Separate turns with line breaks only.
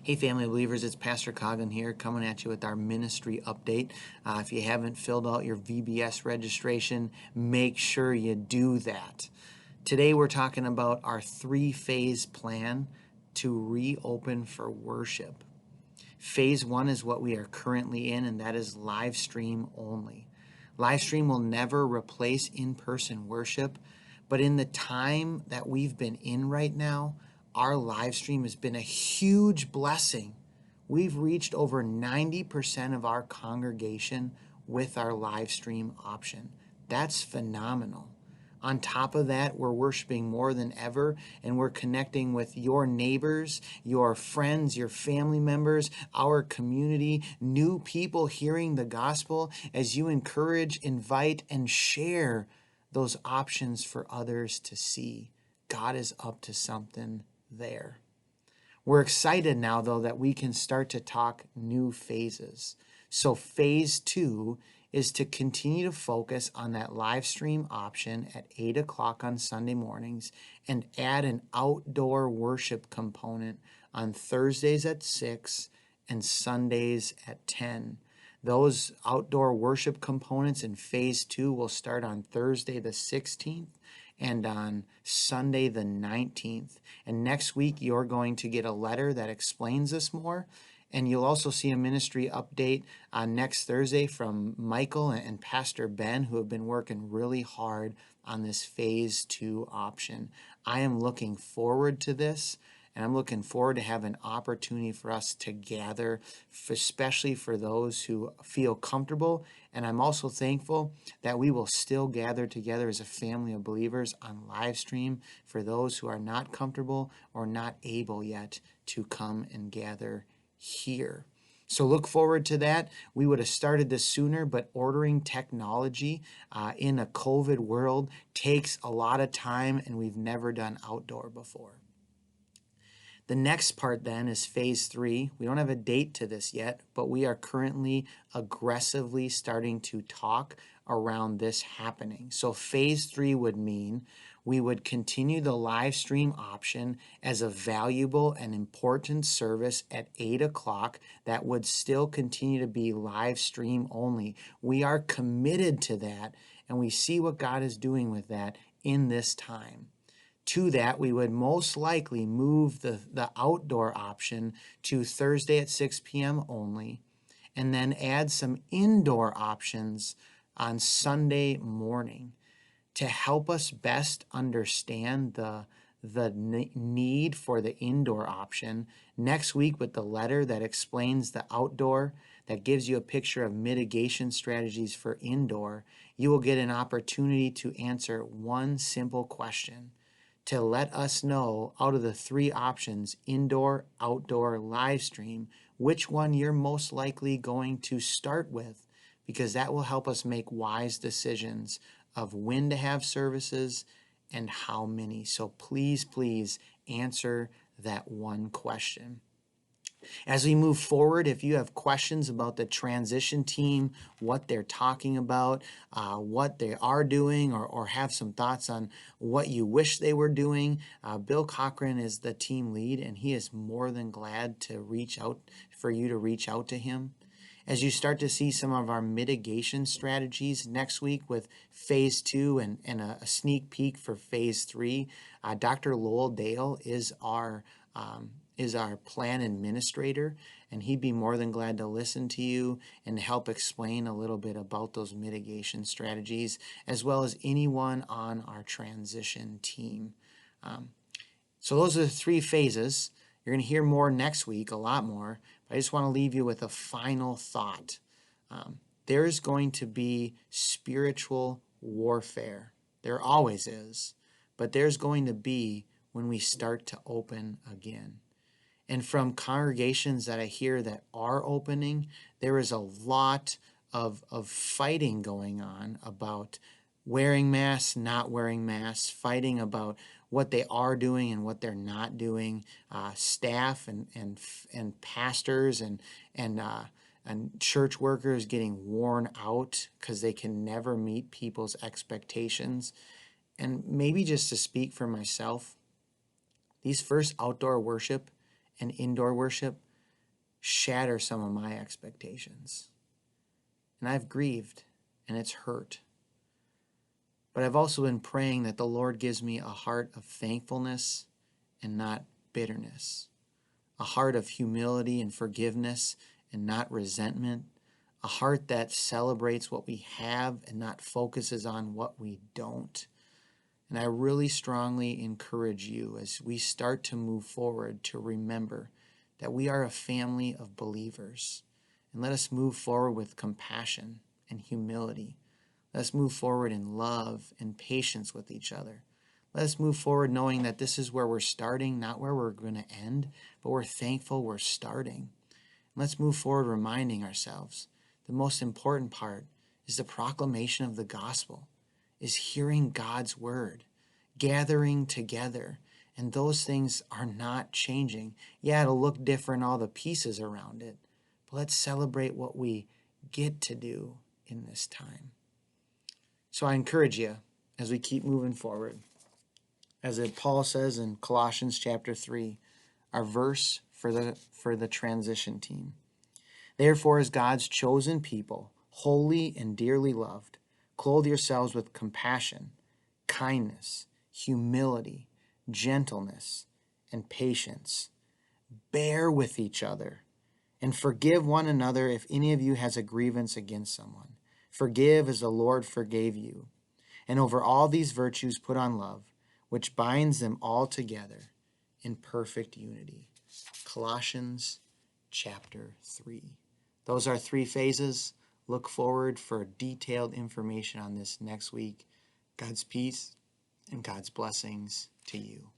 Hey, family of believers, it's Pastor Coggin here coming at you with our ministry update. If you haven't filled out your VBS registration, make sure you do that. Today, we're talking about our three-phase plan to reopen for worship. Phase one is what we are currently in, and that is live stream only. Live stream will never replace in-person worship, but in the time that we've been in right now, our live stream has been a huge blessing. We've reached over 90% of our congregation with our live stream option. That's phenomenal. On top of that, we're worshiping more than ever, and we're connecting with your neighbors, your friends, your family members, our community, new people hearing the gospel as you encourage, invite, and share those options for others to see. God is up to something there. We're excited now, though, that we can start to talk new phases. So phase two is to continue to focus on that live stream option at 8 o'clock on Sunday mornings and add an outdoor worship component on Thursdays at 6 and Sundays at 10. Those outdoor worship components in phase two will start on Thursday the 16th and on Sunday the 19th. And next week, you're going to get a letter that explains this more. And you'll also see a ministry update on next Thursday from Michael and Pastor Ben, who have been working really hard on this phase two option. I am looking forward to this. And I'm looking forward to having an opportunity for us to gather, especially for those who feel comfortable. And I'm also thankful that we will still gather together as a family of believers on live stream for those who are not comfortable or not able yet to come and gather here. So look forward to that. We would have started this sooner, but ordering technology in a COVID world takes a lot of time, and we've never done outdoor before. The next part then is phase three. We don't have a date to this yet, but we are currently aggressively starting to talk around this happening. So phase three would mean we would continue the live stream option as a valuable and important service at 8 o'clock that would still continue to be live stream only. We are committed to that, and we see what God is doing with that in this time. To that, we would most likely move the outdoor option to Thursday at 6 p.m. only, and then add some indoor options on Sunday morning to help us best understand the need for the indoor option. Next week, with the letter that explains the outdoor, that gives you a picture of mitigation strategies for indoor, you will get an opportunity to answer one simple question, to let us know out of the three options, indoor, outdoor, live stream, which one you're most likely going to start with, because that will help us make wise decisions of when to have services and how many. So please, please answer that one question. As we move forward, if you have questions about the transition team, what they're talking about, what they are doing, or have some thoughts on what you wish they were doing, Bill Cochran is the team lead, and he is more than glad to reach out for you to reach out to him. As you start to see some of our mitigation strategies next week with phase two and a sneak peek for phase three, Dr. Lowell Dale is our plan administrator, and he'd be more than glad to listen to you and help explain a little bit about those mitigation strategies, as well as anyone on our transition team. So those are the three phases. You're going to hear more next week, a lot more, but I just want to leave you with a final thought. There's going to be spiritual warfare. There always is, but there's going to be when we start to open again. And from congregations that I hear that are opening, there is a lot of fighting going on about wearing masks, not wearing masks, fighting about what they are doing and what they're not doing. Staff and pastors and church workers getting worn out because they can never meet people's expectations. And maybe just to speak for myself, these first outdoor worship and indoor worship, shatter some of my expectations. And I've grieved, and it's hurt. But I've also been praying that the Lord gives me a heart of thankfulness and not bitterness, a heart of humility and forgiveness and not resentment, a heart that celebrates what we have and not focuses on what we don't. And I really strongly encourage you as we start to move forward to remember that we are a family of believers. And let us move forward with compassion and humility. Let us move forward in love and patience with each other. Let us move forward knowing that this is where we're starting, not where we're going to end, but we're thankful we're starting. Let's move forward reminding ourselves the most important part is the proclamation of the gospel, is hearing God's word, gathering together, and those things are not changing. Yeah, it'll look different, all the pieces around it, but let's celebrate what we get to do in this time. So I encourage you as we keep moving forward, as Paul says in Colossians chapter 3, our verse for the transition team. Therefore, as God's chosen people, holy and dearly loved, clothe yourselves with compassion, kindness, humility, gentleness, and patience. Bear with each other and forgive one another if any of you has a grievance against someone. Forgive as the Lord forgave you. And over all these virtues put on love, which binds them all together in perfect unity. Colossians chapter 3. Those are 3 phases. Look forward for detailed information on this next week. God's peace and God's blessings to you.